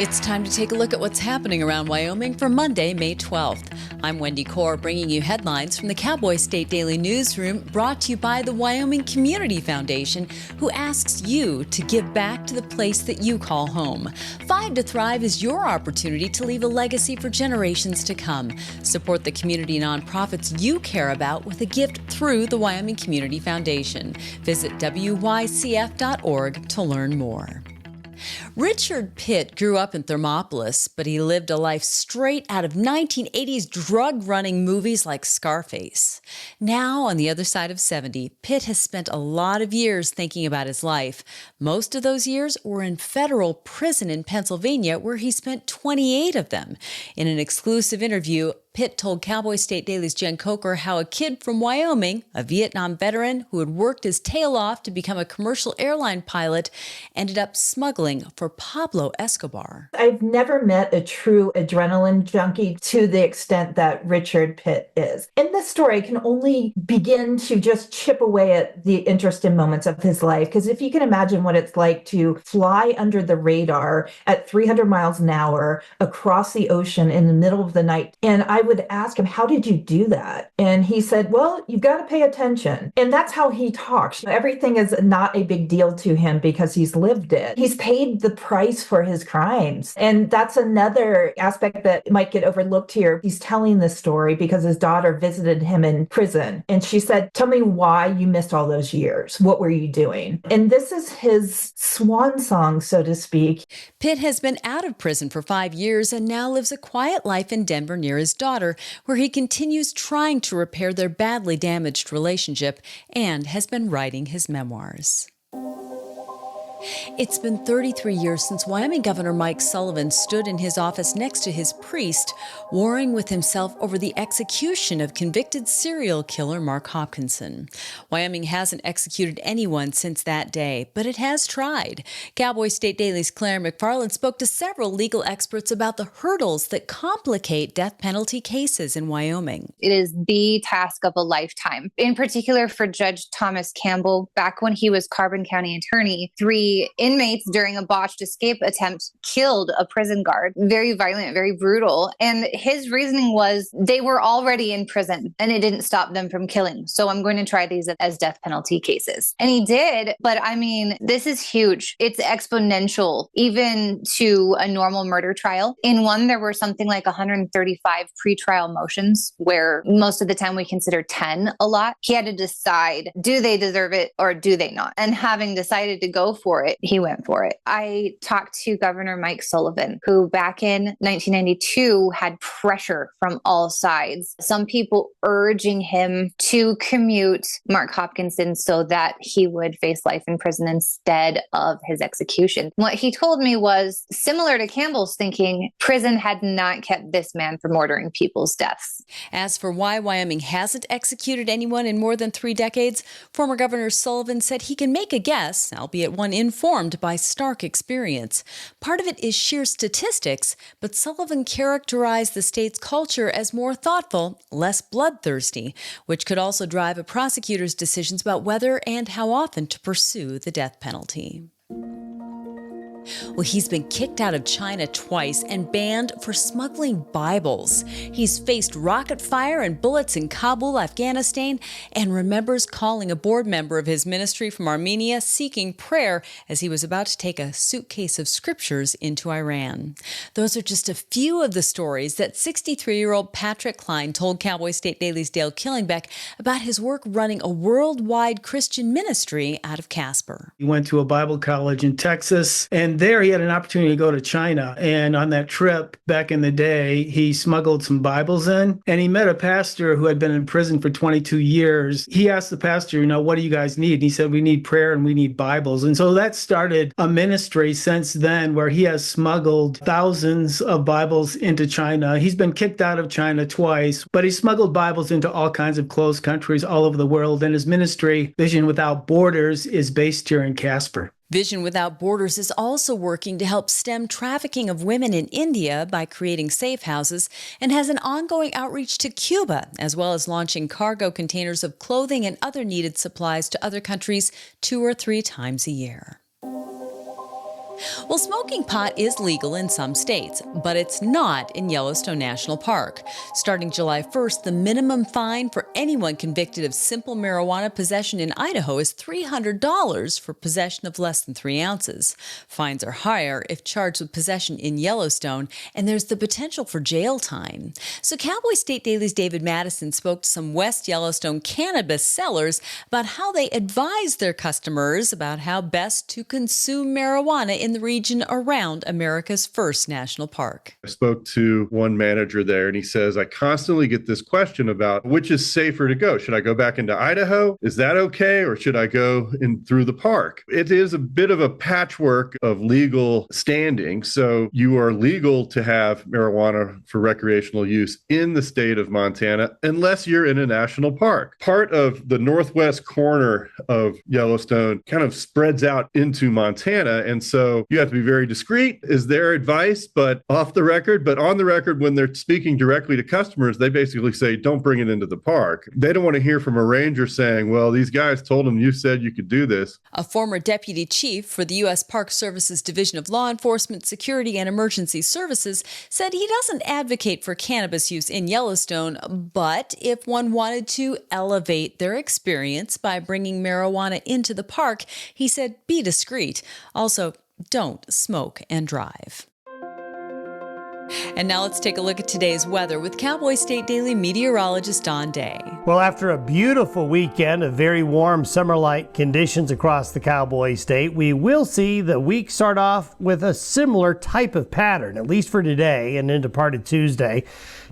It's time to take a look at what's happening around Wyoming for Monday, May 12th. I'm Wendy Corr, bringing you headlines from the Cowboy State Daily newsroom, brought to you by the Wyoming Community Foundation, who asks you to give back to the place that you call home. 5 to Thrive is your opportunity to leave a legacy for generations to come. Support the community nonprofits you care about with a gift through the Wyoming Community Foundation. Visit wycf.org to learn more. Richard Pitt grew up in Thermopolis, but he lived a life straight out of 1980s drug-running movies like Scarface. Now, on the other side of 70, Pitt has spent a lot of years thinking about his life. Most of those years were in federal prison in Pennsylvania, where he spent 28 of them. In an exclusive interview, Pitt told Cowboy State Daily's Jen Coker how a kid from Wyoming, a Vietnam veteran who had worked his tail off to become a commercial airline pilot, ended up smuggling for Pablo Escobar. I've never met a true adrenaline junkie to the extent that Richard Pitt is. In this story, I can only begin to just chip away at the interesting moments of his life, because if you can imagine what it's like to fly under the radar at 300 miles an hour across the ocean in the middle of the night, and I would ask him, how did you do that? And he said, well, you've got to pay attention. And that's how he talks. Everything is not a big deal to him because he's lived it. He's paid the price for his crimes. And that's another aspect that might get overlooked here. He's telling this story because his daughter visited him in prison. And she said, tell me why you missed all those years. What were you doing? And this is his swan song, so to speak. Pitt has been out of prison for 5 years and now lives a quiet life in Denver near his daughter, where he continues trying to repair their badly damaged relationship and has been writing his memoirs. It's been 33 years since Wyoming Governor Mike Sullivan stood in his office next to his priest, warring with himself over the execution of convicted serial killer Mark Hopkinson. Wyoming hasn't executed anyone since that day, but it has tried. Cowboy State Daily's Claire McFarland spoke to several legal experts about the hurdles that complicate death penalty cases in Wyoming. It is the task of a lifetime. In particular for Judge Thomas Campbell, back when he was Carbon County attorney, 3 inmates during a botched escape attempt killed a prison guard. Very violent, very brutal. And his reasoning was they were already in prison and it didn't stop them from killing. So I'm going to try these as death penalty cases. And he did. But I mean, this is huge. It's exponential, even to a normal murder trial. In one, there were something like 135 pretrial motions, where most of the time we consider 10 a lot. He had to decide, do they deserve it or do they not? And having decided to go for it, he went for it. I talked to Governor Mike Sullivan, who back in 1992 had pressure from all sides. Some people urging him to commute Mark Hopkinson so that he would face life in prison instead of his execution. What he told me was similar to Campbell's thinking. Prison had not kept this man from ordering people's deaths. As for why Wyoming hasn't executed anyone in more than 3 decades, former Governor Sullivan said he can make a guess, albeit one informed by stark experience. Part of it is sheer statistics, but Sullivan characterized the state's culture as more thoughtful, less bloodthirsty, which could also drive a prosecutor's decisions about whether and how often to pursue the death penalty. Well, he's been kicked out of China twice and banned for smuggling Bibles. He's faced rocket fire and bullets in Kabul, Afghanistan, and remembers calling a board member of his ministry from Armenia seeking prayer as he was about to take a suitcase of scriptures into Iran. Those are just a few of the stories that 63-year-old Patrick Klein told Cowboy State Daily's Dale Killingbeck about his work running a worldwide Christian ministry out of Casper. He went to a Bible college in Texas, and there he had an opportunity to go to China. And on that trip back in the day, he smuggled some Bibles in, and he met a pastor who had been in prison for 22 years. He asked the pastor, what do you guys need? And he said, we need prayer and we need Bibles. And so that started a ministry since then where he has smuggled thousands of Bibles into China. He's been kicked out of China twice, but he smuggled Bibles into all kinds of closed countries all over the world. And his ministry, Vision Without Borders, is based here in Casper. Vision Without Borders is also working to help stem trafficking of women in India by creating safe houses and has an ongoing outreach to Cuba, as well as launching cargo containers of clothing and other needed supplies to other countries 2 or 3 times a year. Well, smoking pot is legal in some states, but it's not in Yellowstone National Park. Starting July 1st, the minimum fine for anyone convicted of simple marijuana possession in Idaho is $300 for possession of less than 3 ounces. Fines are higher if charged with possession in Yellowstone, and there's the potential for jail time. So Cowboy State Daily's David Madison spoke to some West Yellowstone cannabis sellers about how they advise their customers about how best to consume marijuana in the region around America's first national park. I spoke to one manager there, and he says, I constantly get this question about which is safer to go. Should I go back into Idaho? Is that okay? Or should I go in through the park? It is a bit of a patchwork of legal standing. So you are legal to have marijuana for recreational use in the state of Montana, unless you're in a national park. Part of the northwest corner of Yellowstone kind of spreads out into Montana. And so you have to be very discreet, is their advice, but off the record. But on the record, when they're speaking directly to customers, they basically say, don't bring it into the park. They don't want to hear from a ranger saying, well, these guys told them you said you could do this. A former deputy chief for the U.S. Park Service's Division of Law Enforcement, Security, and Emergency Services said he doesn't advocate for cannabis use in Yellowstone, but if one wanted to elevate their experience by bringing marijuana into the park, he said be discreet. Also, don't smoke and drive. And now let's take a look at today's weather with Cowboy State Daily meteorologist Don Day. Well, after a beautiful weekend of very warm summer-like conditions across the Cowboy State, we will see the week start off with a similar type of pattern, at least for today and into part of Tuesday.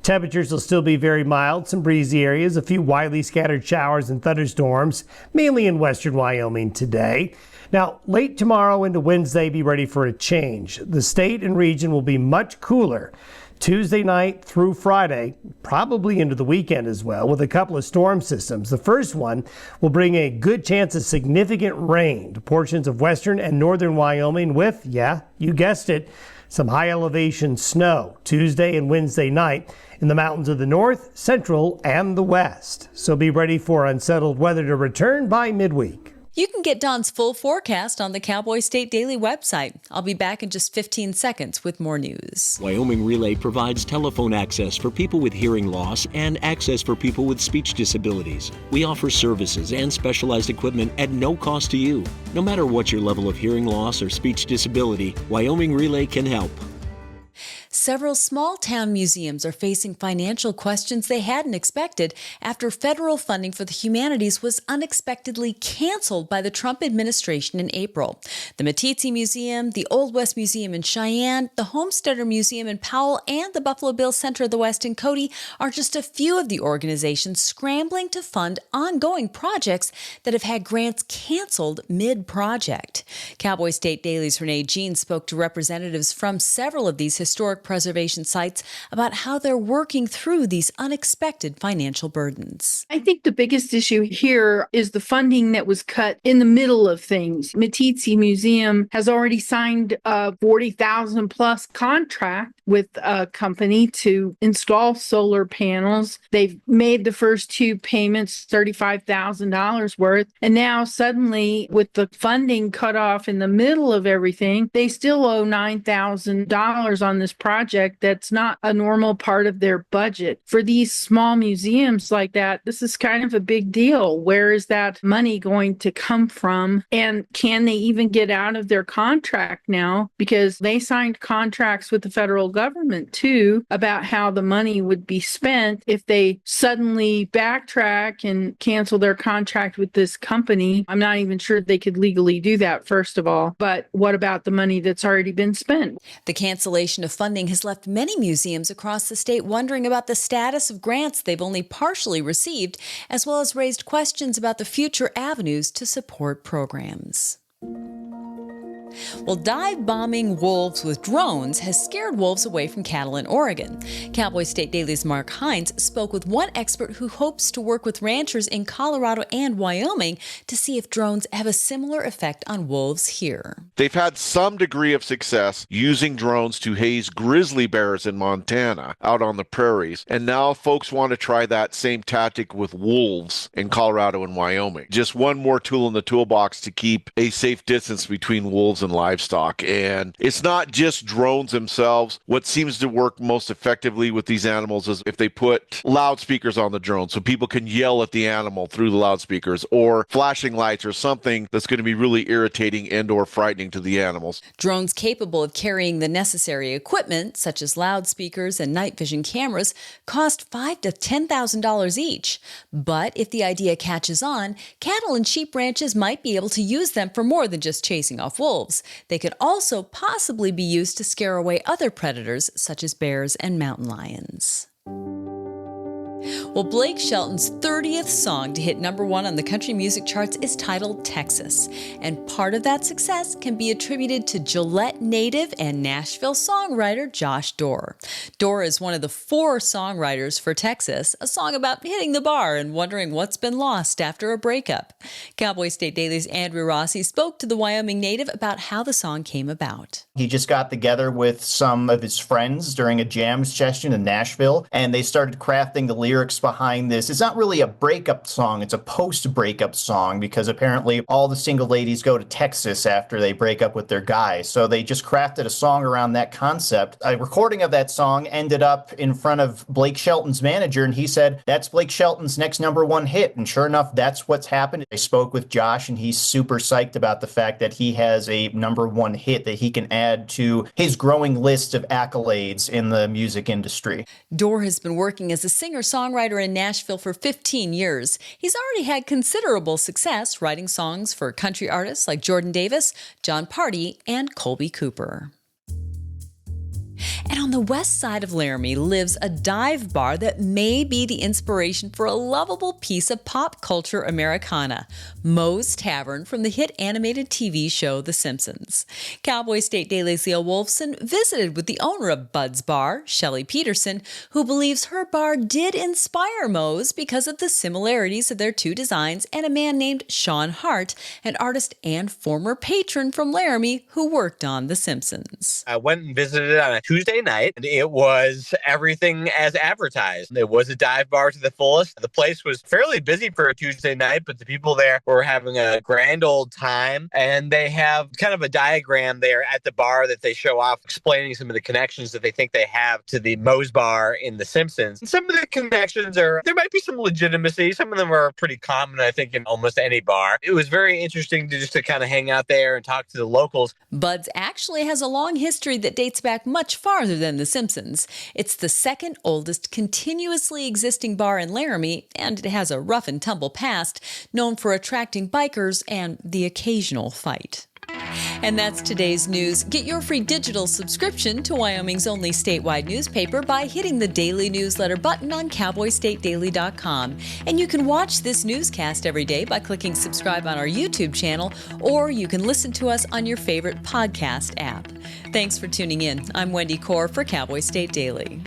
Temperatures will still be very mild, some breezy areas, a few widely scattered showers and thunderstorms, mainly in western Wyoming today. Now, late tomorrow into Wednesday, be ready for a change. The state and region will be much cooler Tuesday night through Friday, probably into the weekend as well, with a couple of storm systems. The first one will bring a good chance of significant rain to portions of western and northern Wyoming with, yeah, you guessed it, some high elevation snow Tuesday and Wednesday night in the mountains of the north, central, and the west. So be ready for unsettled weather to return by midweek. You can get Don's full forecast on the Cowboy State Daily website. I'll be back in just 15 seconds with more news. Wyoming Relay provides telephone access for people with hearing loss and access for people with speech disabilities. We offer services and specialized equipment at no cost to you. No matter what your level of hearing loss or speech disability, Wyoming Relay can help. Several small-town museums are facing financial questions they hadn't expected after federal funding for the humanities was unexpectedly canceled by the Trump administration in April. The Meeteetse Museum, the Old West Museum in Cheyenne, the Homesteader Museum in Powell, and the Buffalo Bill Center of the West in Cody are just a few of the organizations scrambling to fund ongoing projects that have had grants canceled mid-project. Cowboy State Daily's Renee Jean spoke to representatives from several of these historic preservation sites about how they're working through these unexpected financial burdens. I think the biggest issue here is the funding that was cut in the middle of things. Meeteetse Museum has already signed a $40,000 plus contract with a company to install solar panels. They've made the first 2 payments, $35,000 worth. And now suddenly with the funding cut off in the middle of everything, they still owe $9,000 on this project that's not a normal part of their budget. For these small museums like that, this is kind of a big deal. Where is that money going to come from? And can they even get out of their contract now? Because they signed contracts with the federal government too about how the money would be spent if they suddenly backtrack and cancel their contract with this company. I'm not even sure they could legally do that, first of all. But what about the money that's already been spent? The cancellation of funding has left many museums across the state wondering about the status of grants they've only partially received, as well as raised questions about the future avenues to support programs. Well, dive bombing wolves with drones has scared wolves away from cattle in Oregon. Cowboy State Daily's Mark Hines spoke with one expert who hopes to work with ranchers in Colorado and Wyoming to see if drones have a similar effect on wolves here. They've had some degree of success using drones to haze grizzly bears in Montana out on the prairies, and now folks want to try that same tactic with wolves in Colorado and Wyoming. Just one more tool in the toolbox to keep a safe distance between wolves and livestock. And it's not just drones themselves. What seems to work most effectively with these animals is if they put loudspeakers on the drone so people can yell at the animal through the loudspeakers, or flashing lights, or something that's going to be really irritating and or frightening to the animals. Drones capable of carrying the necessary equipment, such as loudspeakers and night vision cameras, cost $5,000 to $10,000 each. But if the idea catches on, cattle and sheep ranches might be able to use them for more than just chasing off wolves. They could also possibly be used to scare away other predators, such as bears and mountain lions. Well, Blake Shelton's 30th song to hit #1 on the country music charts is titled Texas, and part of that success can be attributed to Gillette native and Nashville songwriter Josh Dorr. Dorr is one of the 4 songwriters for Texas, a song about hitting the bar and wondering what's been lost after a breakup. Cowboy State Daily's Andrew Rossi spoke to the Wyoming native about how the song came about. He just got together with some of his friends during a jam session in Nashville, and they started crafting the lyrics behind this. It's not really a breakup song, it's a post-breakup song, because apparently all the single ladies go to Texas after they break up with their guy. So they just crafted a song around that concept. A recording of that song ended up in front of Blake Shelton's manager, and he said, that's Blake Shelton's next #1 hit. And sure enough, that's what's happened. I spoke with Josh, and he's super psyched about the fact that he has a #1 hit that he can add to his growing list of accolades in the music industry. Dorr has been working as a singer-songwriter in Nashville for 15 years. He's already had considerable success writing songs for country artists like Jordan Davis, John Party, and Colby Cooper. And on the west side of Laramie lives a dive bar that may be the inspiration for a lovable piece of pop culture Americana, Moe's Tavern from the hit animated TV show The Simpsons. Cowboy State Daily's Leo Wolfson visited with the owner of Bud's Bar, Shelley Peterson, who believes her bar did inspire Moe's because of the similarities of their 2 designs and a man named Sean Hart, an artist and former patron from Laramie who worked on The Simpsons. I went and visited on a Tuesday night, and it was everything as advertised. It was a dive bar to the fullest. The place was fairly busy for a Tuesday night, but the people there were having a grand old time. And they have kind of a diagram there at the bar that they show off, explaining some of the connections that they think they have to the Moe's Bar in The Simpsons. And some of the connections there might be some legitimacy. Some of them are pretty common, I think, in almost any bar. It was very interesting to kind of hang out there and talk to the locals. Bud's actually has a long history that dates back much farther than The Simpsons. It's the second oldest continuously existing bar in Laramie, and it has a rough and tumble past, known for attracting bikers and the occasional fight. And that's today's news. Get your free digital subscription to Wyoming's only statewide newspaper by hitting the daily newsletter button on cowboystatedaily.com. And you can watch this newscast every day by clicking subscribe on our YouTube channel, or you can listen to us on your favorite podcast app. Thanks for tuning in. I'm Wendy Corr for Cowboy State Daily.